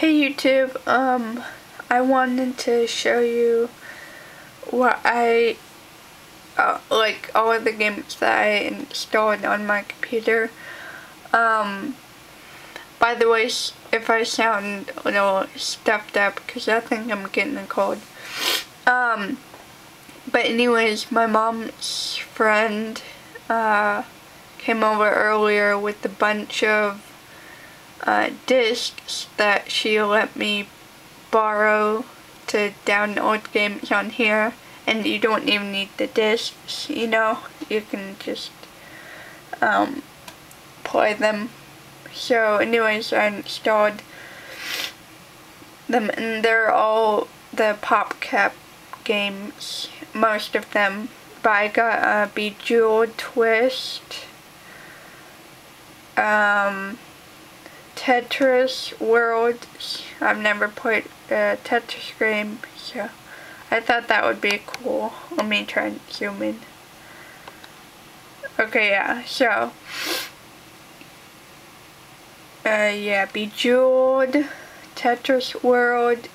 Hey YouTube, I wanted to show you what like all of the games that I installed on my computer. By the way, if I sound a little stuffed up, because I think I'm getting a cold. But anyways, my mom's friend, came over earlier with a bunch of discs that she let me borrow to download games on here, and you don't even need the discs, you know, you can just play them. So anyways, I installed them, and they're all the PopCap games, most of them, but I got Bejeweled Twist, Tetris World. I've never played a Tetris game, so I thought that would be cool. Let me try and zoom in. Okay, yeah, so yeah, Bejeweled, Tetris World,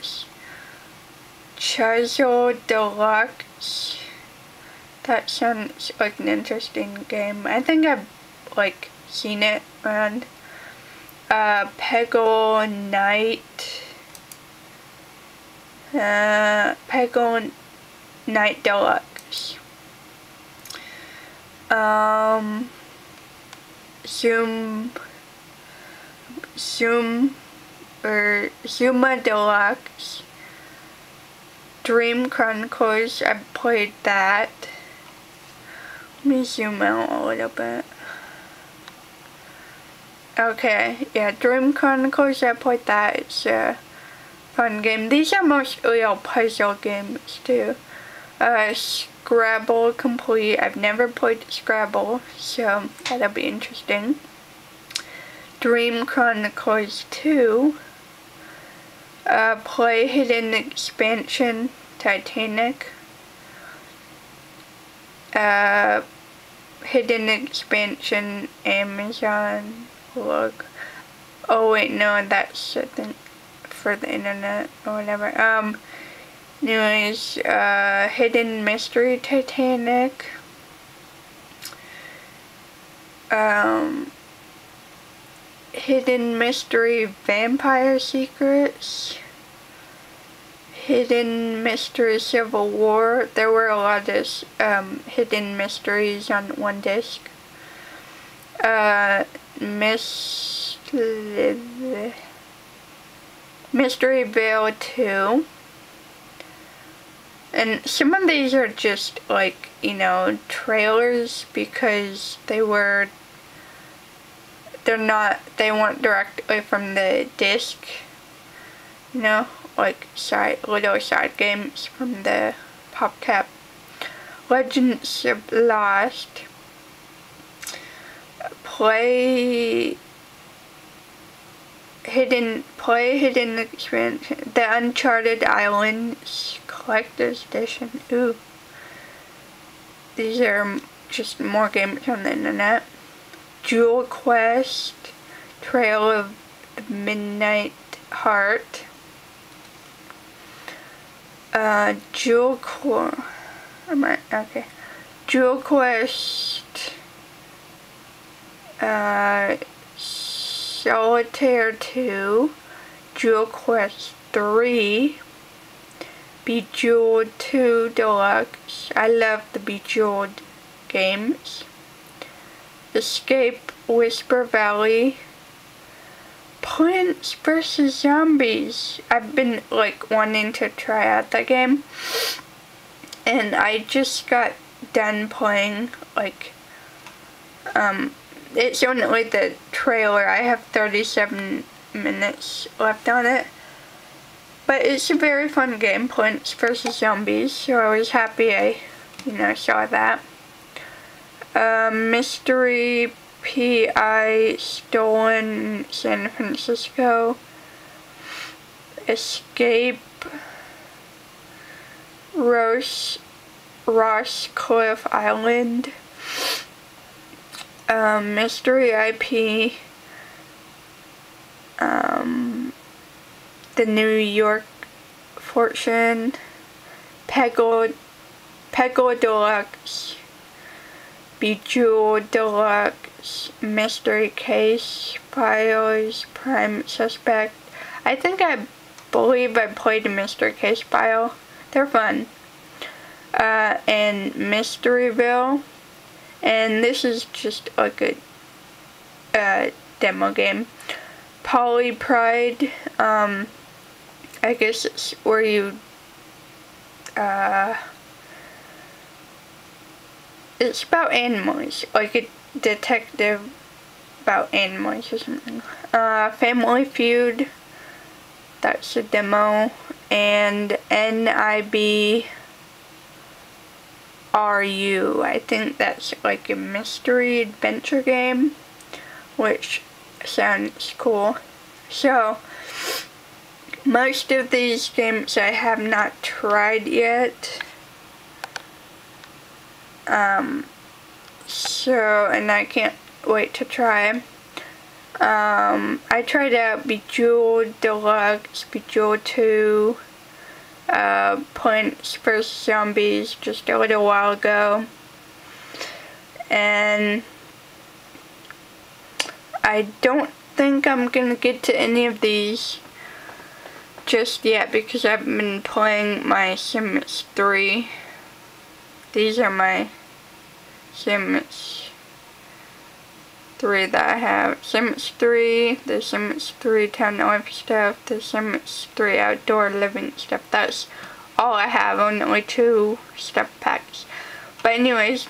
Chisel Deluxe. That sounds like an interesting game. I think I've seen it around. Peggle Knight. Peggle Knight Deluxe. Zuma Deluxe. Dream Chronicles, I played that. Let me zoom out a little bit. Okay, yeah, Dream Chronicles, I played that. It's a fun game. These are mostly all puzzle games too. Scrabble Complete, I've never played Scrabble, so that'll be interesting. Dream Chronicles 2. Play Hidden Expansion, Titanic. Hidden Expansion, Amazon. Look. Oh wait, no, that's I think for the internet or whatever. Anyways, Hidden Mystery, Titanic. Hidden Mystery, Vampire Secrets. Hidden Mystery, Civil War. There were a lot of hidden mysteries on one disc. Mystery Veil 2. And some of these are just you know, trailers, because they weren't directly from the disc, you know, little side games from the PopCap. Legends of Lost. Play Hidden Expansion. The Uncharted Islands Collector's Edition. Ooh. These are just more games on the internet. Jewel Quest, Trail of the Midnight Heart, Jewel Quest, Solitaire 2, Jewel Quest 3, Bejeweled 2 Deluxe. I love the Bejeweled games. Escape Whisper Valley. Plants vs. Zombies. I've been wanting to try out that game, and I just got done playing. It's only the trailer. I have 37 minutes left on it, but it's a very fun game, Plants vs. Zombies, so I was happy I saw that. Mystery PI Stolen San Francisco. Escape Ross Cliff Island. Mystery IP the New York Fortune, Peggle Deluxe, Bejeweled Deluxe, Mystery Case, Files, Prime Suspect. I believe I played a Mystery Case file. They're fun. And Mysteryville. And this is just like a demo game. Poly Pride. I guess it's where you it's about animals, like a detective about animals or something. Family Feud, that's a demo, and NIBRU, I think that's like a mystery adventure game, which sounds cool. So, most of these games I have not tried yet. And I can't wait to try. I tried out Bejeweled Deluxe, Bejeweled 2, Plants vs. Zombies just a little while ago. And I don't think I'm gonna get to any of these just yet because I've been playing my Sims 3. These are my Sims 3 that I have. Sims 3, the Sims 3 Town Life stuff, the Sims 3 Outdoor Living stuff. That's all I have, only 2 stuff packs. But anyways,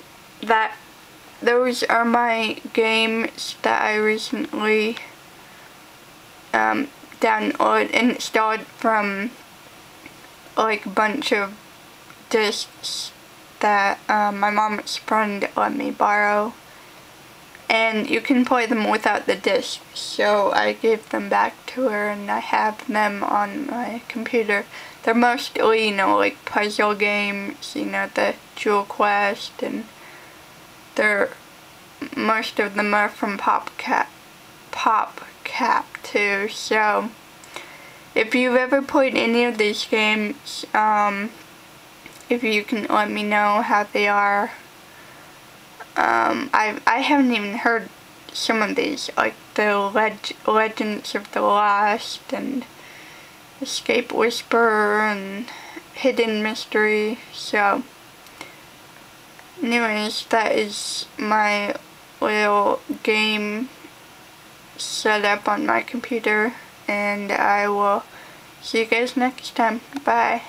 those are my games that I recently installed from like a bunch of discs that my mom's friend let me borrow, and you can play them without the disc, so I gave them back to her and I have them on my computer. They're mostly, like puzzle games, the Jewel Quest, and most of them are from PopCap too. So if you've ever played any of these games, if you can let me know how they are. I haven't even heard some of these, like the Legends of the Lost and Escape Whisperer and Hidden Mystery. So anyways, that is my little game set up on my computer, and I will see you guys next time. Bye.